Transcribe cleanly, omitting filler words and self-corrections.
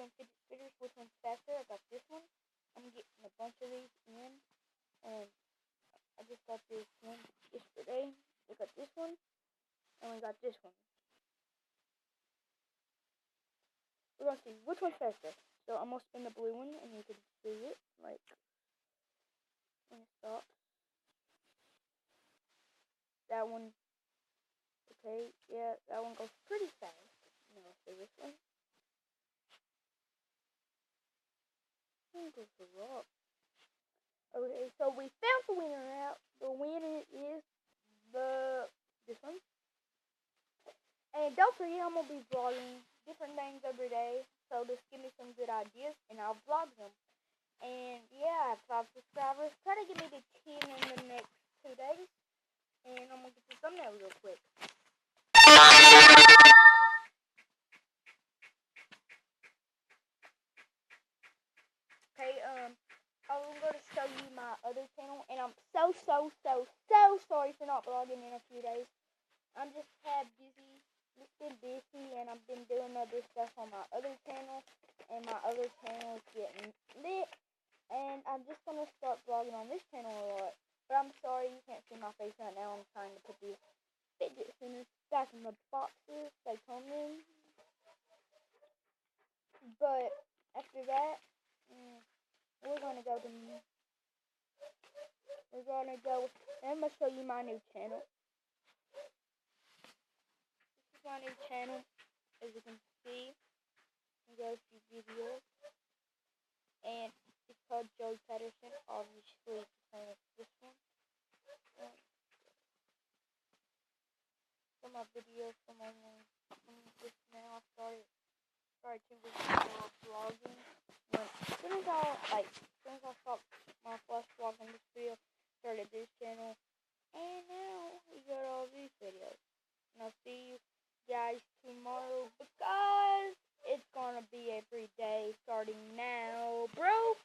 doing fidget spinners. Which one's faster? I got this one. I'm getting a bunch of these in, and I just got this one yesterday. We got this one, and we got this one. We're gonna see which one's faster. So I'm gonna spin the blue one, and you can see it, like, when it stops. That one, okay, yeah, that one goes pretty fast. Now let's see this one. Goes the rock. Okay, so we found the winner out. The winner is this one. And don't forget, I'm gonna be vlogging different things every day. So just give me some good ideas, and I'll vlog them. And yeah, I have 5 subscribers. Try to get me to 10 in the next 2 days. And I'm gonna get the thumbnail real quick. Okay, I'm gonna show you my other channel, and I'm so sorry for not vlogging in a few days. I'm just been busy, and I've been doing other stuff on my other channel, and my other channel is getting lit, and I'm just gonna start vlogging on this channel a lot. But I'm sorry you can't see my face right now. I'm trying to put these fidget spinners back in the boxes they come in. But after that, we're gonna go, and I'm gonna show you my new channel. This is my new channel, as you can see. You go see videos, and it's called Joey Patterson. Obviously, the same as this one. Some of my videos from this now. I started 2 weeks ago vlogging. As soon as I stopped my first vlog in this video, started this channel, and now we got all these videos. And I'll see you guys tomorrow, because it's gonna be every day starting now, bro.